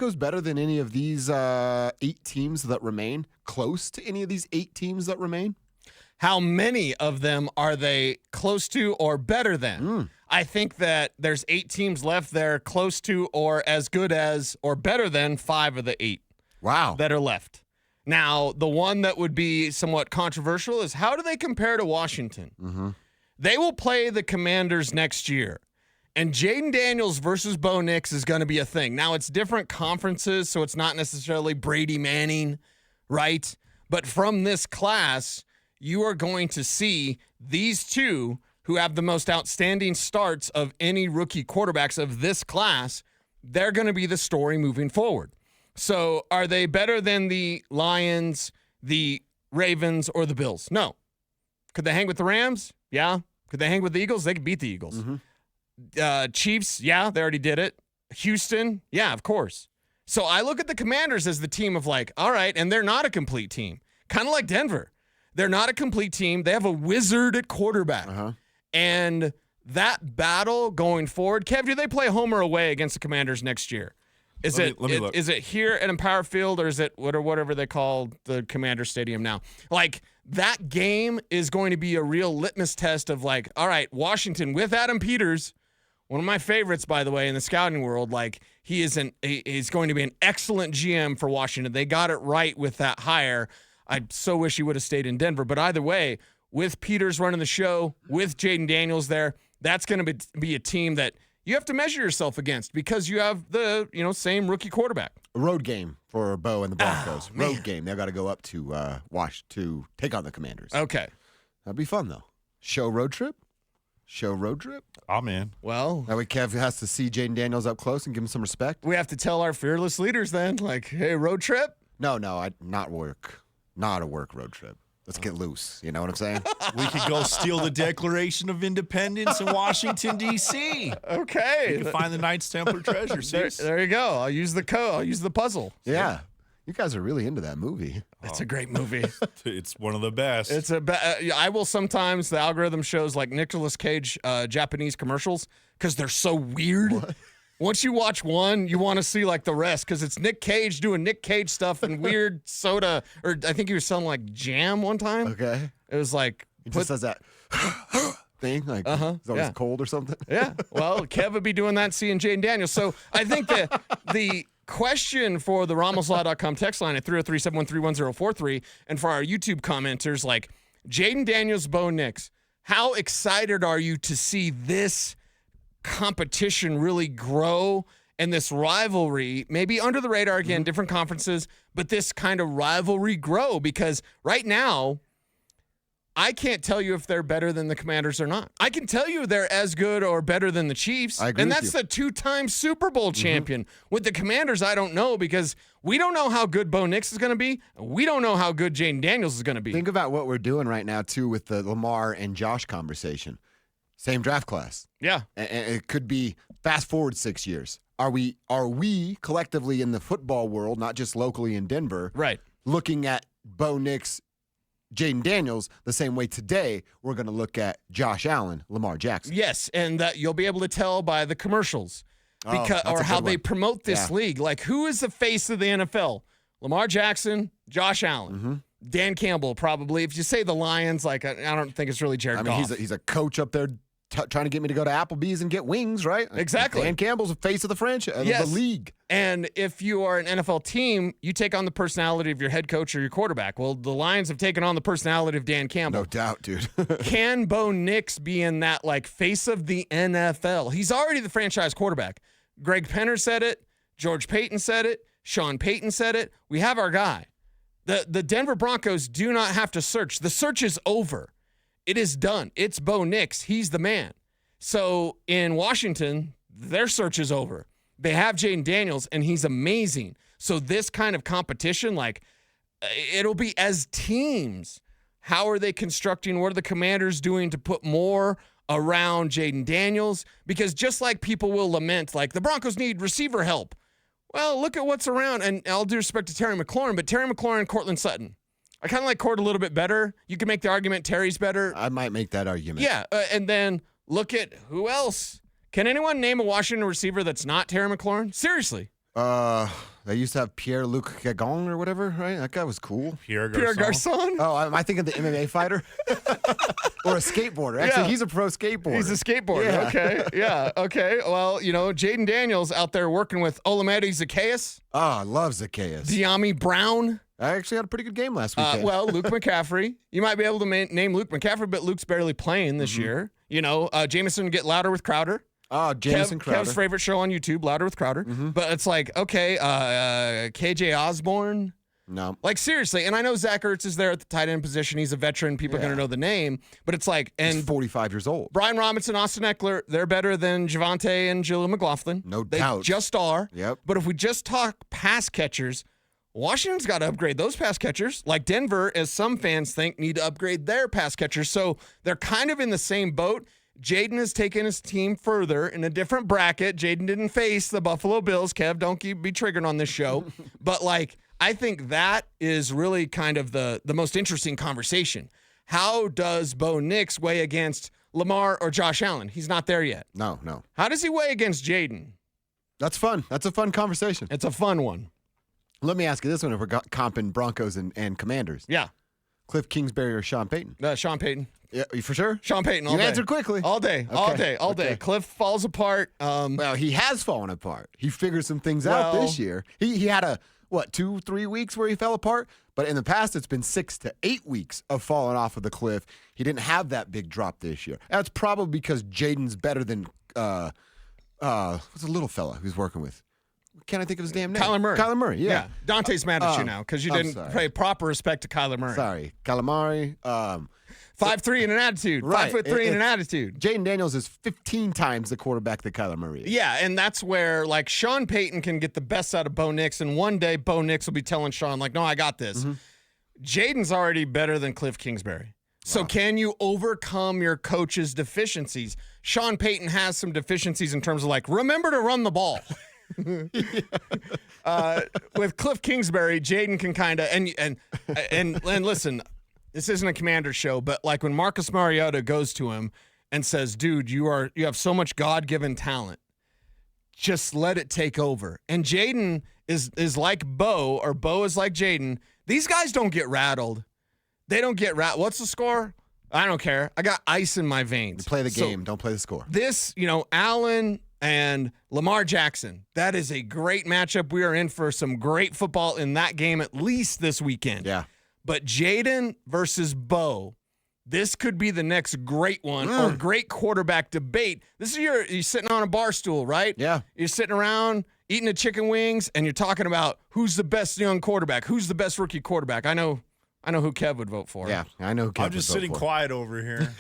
Broncos better than any of these 8 teams that remain? Close to any of these 8 teams that remain? How many of them are they close to or better than? I think that there's 8 teams left there close to or as good as or better than 5 of the 8. Wow. That are left. Now, the one that would be somewhat controversial is how do they compare to Washington? Mm-hmm. They will play the Commanders next year. And Jaden Daniels versus Bo Nix is going to be a thing. Now, it's different conferences, so it's not necessarily Brady Manning, right? But from this class, you are going to see these two who have the most outstanding starts of any rookie quarterbacks of this class. They're going to be the story moving forward. So are they better than the Lions, the Ravens, or the Bills? No. Could they hang with the Rams? Yeah. Could they hang with the Eagles? They could beat the Eagles. Mm-hmm. Chiefs? Yeah, they already did it. Houston? Yeah, of course. So I look at the Commanders as the team of like, all right, and they're not a complete team. Kind of like Denver. They're not a complete team. They have a wizard at quarterback. And that battle going forward, Kev, do they play home or away against the Commanders next year? Let me look. Is it here at Empower Field or is it whatever they call the Commander Stadium now? Like, that game is going to be a real litmus test of like, all right, Washington with Adam Peters, one of my favorites, by the way, in the scouting world. Like, he's going to be an excellent GM for Washington. They got it right with that hire. I so wish he would have stayed in Denver. But either way, with Peters running the show, with Jaden Daniels there, that's going to be a team that you have to measure yourself against because you have the same rookie quarterback. A road game for Bo and the Broncos. Road game. They've got to go up to to take on the Commanders. Okay. That'd be fun, though. Show road trip? Oh, man. Well, that way Kev has to see Jaden Daniels up close and give him some respect. We have to tell our fearless leaders then, like, hey, road trip? No, not work. Not a work road trip. Let's get loose. You know what I'm saying? We could go steal the Declaration of Independence in Washington, D.C. Okay. You can find the Knights Templar treasure. There you go. I'll use the code. I'll use the puzzle. Yeah. You guys are really into that movie. It's a great movie. It's one of the best. I will sometimes, the algorithm shows like Nicolas Cage Japanese commercials because they're so weird. What? Once you watch one, you want to see like the rest because it's Nick Cage doing Nick Cage stuff and weird soda. Or I think he was selling like jam one time. Okay. It was like. He just does that thing. Like, it's always cold or something. Yeah. Well, Kev would be doing that seeing Jaden Daniels. So I think that the question for the RamosLaw.com text line at 303-713-1043 and for our YouTube commenters, like Jaden Daniels, Bo Nix, how excited are you to see this competition really grow and this rivalry, maybe under the radar again, different conferences, but this kind of rivalry grow? Because right now, I can't tell you if they're better than the Commanders or not. I can tell you they're as good or better than the Chiefs. I agree and with that's you. the 2-time Super Bowl champion. With the Commanders, I don't know because we don't know how good Bo Nix is going to be. We don't know how good Jaden Daniels is going to be. Think about what we're doing right now, too, with the Lamar and Josh conversation. Same draft class. Yeah. And it could be fast forward 6 years. Are we collectively in the football world, not just locally in Denver, right, looking at Bo Nix, Jaden Daniels the same way today we're going to look at Josh Allen, Lamar Jackson? Yes, and that you'll be able to tell by the commercials or how they promote this league. Like, who is the face of the NFL? Lamar Jackson, Josh Allen, Dan Campbell probably. If you say the Lions, like I don't think it's really Jared Goff. He's a coach up there trying to get me to go to Applebee's and get wings, right? Exactly. Dan Campbell's the face of the franchise, the league. And if you are an NFL team, you take on the personality of your head coach or your quarterback. Well, the Lions have taken on the personality of Dan Campbell. No doubt, dude. Can Bo Nix be in that like face of the NFL? He's already the franchise quarterback. Greg Penner said it. George Payton said it. Sean Payton said it. We have our guy. The Denver Broncos do not have to search. The search is over. It is done. It's Bo Nix. He's the man. So in Washington, their search is over. They have Jaden Daniels, and he's amazing. So this kind of competition, like, it'll be as teams. How are they constructing? What are the Commanders doing to put more around Jaden Daniels? Because just like people will lament, like, the Broncos need receiver help. Well, look at what's around. And all due respect to Terry McLaurin, but Terry McLaurin and Cortland Sutton. I kind of like Cord a little bit better. You can make the argument Terry's better. I might make that argument. Yeah, and then look at who else. Can anyone name a Washington receiver that's not Terry McLaurin? Seriously. They used to have Pierre-Luc Gagon or whatever, right? That guy was cool. Pierre Pierre Garçon? Oh, am I thinking the MMA fighter? Or a skateboarder? Actually, Yeah. he's a pro skateboarder. He's a skateboarder. Yeah. Okay. Yeah. Okay. Well, Jaden Daniels out there working with Olamide Zacchaeus, Oh, I love Zacchaeus. Diami Brown. I actually had a pretty good game last weekend. Well, Luke McCaffrey. You might be able to name Luke McCaffrey, but Luke's barely playing this year. Jameson get louder with Crowder. Oh, Jameson Crowder. Kev's favorite show on YouTube, Louder with Crowder. But it's like, okay, KJ Osborne. No. Like, seriously. And I know Zach Ertz is there at the tight end position. He's a veteran. People are going to know the name. But it's like, He's and 45 years old. Brian Robinson, Austin Eckler, they're better than Javonte and Jaleel McLaughlin. No They doubt. just are. Yep. But if we just talk pass catchers, Washington's got to upgrade those pass catchers. Like Denver, as some fans think, need to upgrade their pass catchers. So they're kind of in the same boat. Jaden has taken his team further in a different bracket. Jaden didn't face the Buffalo Bills. Kev, don't be triggered on this show. But, I think that is really kind of the most interesting conversation. How does Bo Nix weigh against Lamar or Josh Allen? He's not there yet. No. How does he weigh against Jaden? That's fun. That's a fun conversation. It's a fun one. Let me ask you this one if we're comping Broncos and Commanders. Yeah. Cliff Kingsbury or Sean Payton? Sean Payton. Yeah, you for sure? Sean Payton all You day. answered quickly. All day. Okay. Cliff falls apart. Well, he has fallen apart. He figured some things out Well- this year. He had 2-3 weeks where he fell apart? But in the past, it's been 6 to 8 weeks of falling off of the cliff. He didn't have that big drop this year. That's probably because Jaden's better than what's the little fella who's working with? Can't I think of his damn name? Kyler Murray. Yeah. Dante's mad at you now because you I'm didn't sorry. pay proper respect to Kyler Murray. Sorry. Calamari. 5'3" and an attitude. Right. 5'3" and an attitude. Jaden Daniels is 15 times the quarterback that Kyler Murray is. Yeah, and that's where Sean Payton can get the best out of Bo Nix, and one day Bo Nix will be telling Sean no, I got this. Jaden's already better than Cliff Kingsbury. So can you overcome your coach's deficiencies? Sean Payton has some deficiencies in terms of remember to run the ball. With Cliff Kingsbury, Jaden can kind of and listen, this isn't a Commander show, but when Marcus Mariota goes to him and says, "Dude, you have so much God-given talent. Just let it take over." And Jaden is like Bo, or Bo is like Jaden. These guys don't get rattled. They don't get rattled. What's the score? I don't care. I got ice in my veins. Play the game. Don't play the score. This, Allen and Lamar Jackson, that is a great matchup. We are in for some great football in that game, at least this weekend. Yeah. But Jaden versus Bo, this could be the next great one or great quarterback debate. This is you're sitting on a bar stool, right? Yeah. You're sitting around eating the chicken wings, and you're talking about who's the best young quarterback, who's the best rookie quarterback. I know who Kev would vote for. Yeah, I know who Kev I'm just would vote sitting for. quiet over here.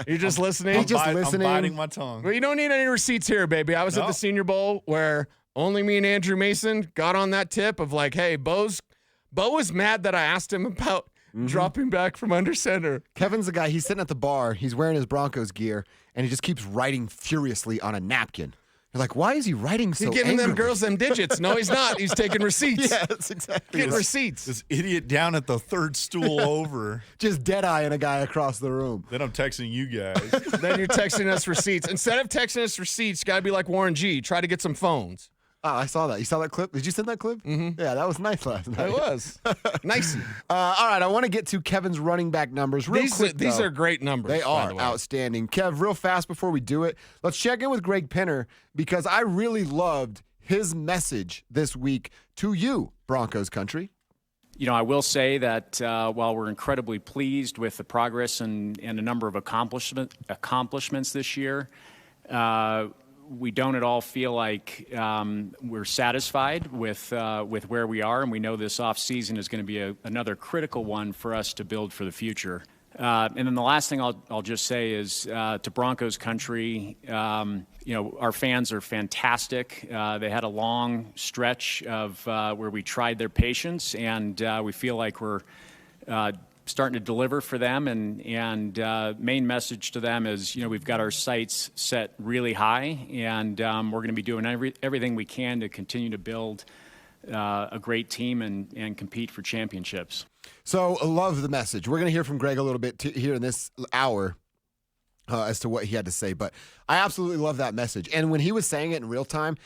You're just listening. He just listening. I'm biting my tongue. Well, you don't need any receipts here, baby. I was at the Senior Bowl where only me and Andrew Mason got on that tip of hey, Bo was mad that I asked him about dropping back from under center. Kevin's the guy. He's sitting at the bar. He's wearing his Broncos gear, and he just keeps writing furiously on a napkin. You're like, why is he writing so He's giving them angrily? girls them digits. No, he's not. He's taking receipts. Yeah, that's exactly Getting right. receipts. This idiot down at the third stool over. Just dead-eyeing a guy across the room. Then I'm texting you guys. Then you're texting us receipts. Instead of texting us receipts, got to be like Warren G. Try to get some phones. Oh, I saw that. You saw that clip? Did you send that clip? Mm-hmm. Yeah, that was nice last night. It was. Nice. All right, I want to get to Kevin's running back numbers real quick. These though. are great numbers. They by are the way. outstanding. Kev, real fast before we do it, let's check in with Greg Penner because I really loved his message this week to you, Broncos country. I will say that while we're incredibly pleased with the progress and a number of accomplishments this year, we don't at all feel like we're satisfied with where we are, and we know this offseason is going to be another critical one for us to build for the future. And then the last thing I'll just say is to Broncos country, our fans are fantastic. They had a long stretch of where we tried their patience, and we feel like we're starting to deliver for them. And main message to them is, we've got our sights set really high, and we're going to be doing everything we can to continue to build a great team and compete for championships. So I love the message. We're going to hear from Greg a little bit here in this hour as to what he had to say, but I absolutely love that message. And when he was saying it in real time,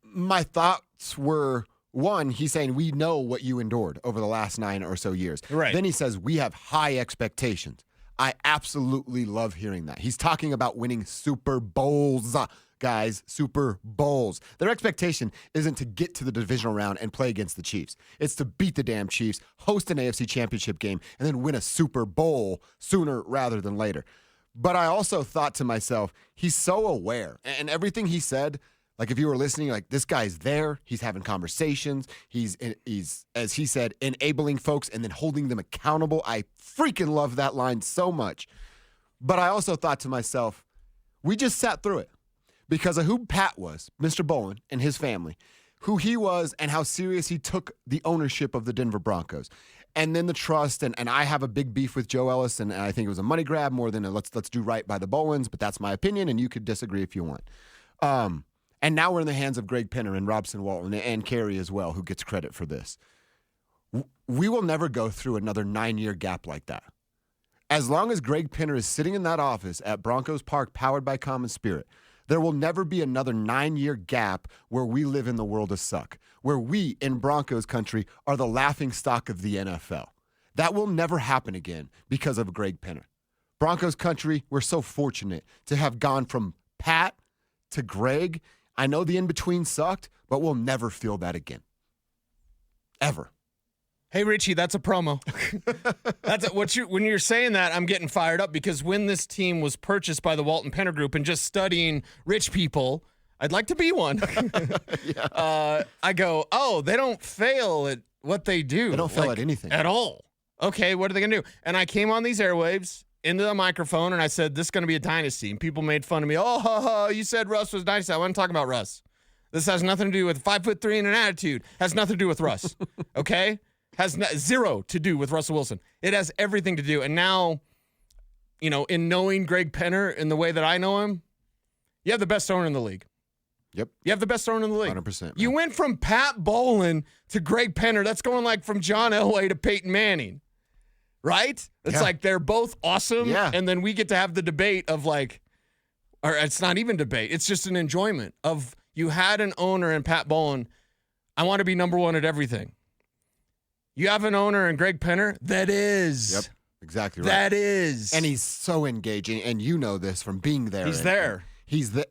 my thoughts were One, he's saying we know what you endured over the last 9 or so years. Right. Then he says we have high expectations. I absolutely love hearing that. He's talking about winning Super Bowls, guys, Super Bowls. Their expectation isn't to get to the divisional round and play against the Chiefs. It's to beat the damn Chiefs, host an AFC championship game, and then win a Super Bowl sooner rather than later. But I also thought to myself, he's so aware. And everything he said, like if you were listening, like this guy's there, he's having conversations, he's as he said, enabling folks and then holding them accountable. I freaking love that line so much. But I also thought to myself, we just sat through it because of who Pat was, Mr. Bowen and his family, who he was and how serious he took the ownership of the Denver Broncos. And then the trust, and I have a big beef with Joe Ellis, and I think it was a money grab more than a let's do right by the Bowens, but that's my opinion, and you could disagree if you want. And now we're in the hands of Greg Penner and Robson Walton and Carey as well, who gets credit for this. We will never go through another 9-year gap like that. As long as Greg Penner is sitting in that office at Broncos Park, powered by Common Spirit, there will never be another 9-year gap where we live in the world of suck, where we in Broncos country are the laughing stock of the NFL. That will never happen again because of Greg Penner. Broncos country, we're so fortunate to have gone from Pat to Greg. I know the in-between sucked, but we'll never feel that again. Ever. Hey, Richie, that's a promo. When you're saying that, I'm getting fired up because when this team was purchased by the Walton Penner Group and just studying rich people, I'd like to be one. I go, oh, they don't fail at what they do. They don't fail at anything. At all. Okay, what are they going to do? And I came on these airwaves into the microphone and I said, this is going to be a dynasty. And people made fun of me. Oh, you said Russ was a dynasty. I wasn't talking about Russ. This has nothing to do with 5'3" and an attitude. Has nothing to do with Russ. Okay? Has zero to do with Russell Wilson. It has everything to do. And now, in knowing Greg Penner in the way that I know him, you have the best owner in the league. Yep. You have the best owner in the league. 100%. Man. You went from Pat Bowlen to Greg Penner. That's going like from John Elway to Peyton Manning. Right? It's like they're both awesome. Yeah. And then we get to have the debate of or it's not even debate. It's just an enjoyment of you had an owner in Pat Bowlen. I want to be number one at everything. You have an owner in Greg Penner that is. Yep, exactly right. That is. And he's so engaging, and you know this from being there. He's there.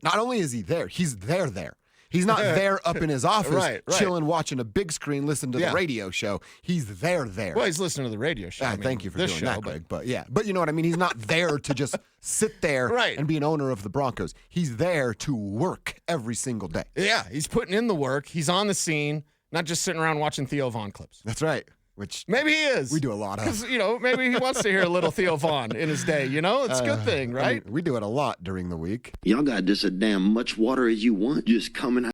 Not only is he there, he's there. He's not there up in his office, right. chilling, watching a big screen, listening to the radio show. He's there. Well, he's listening to the radio show. Thank you for doing that, Greg. But you know what I mean? He's not there to just sit there and be an owner of the Broncos. He's there to work every single day. Yeah, he's putting in the work. He's on the scene, not just sitting around watching Theo Vaughn clips. That's right. Which maybe he is. We do a lot of. Because, maybe he wants to hear a little Theo Vaughn in his day, It's a good thing, right? We do it a lot during the week. Y'all got just as damn much water as you want just coming out.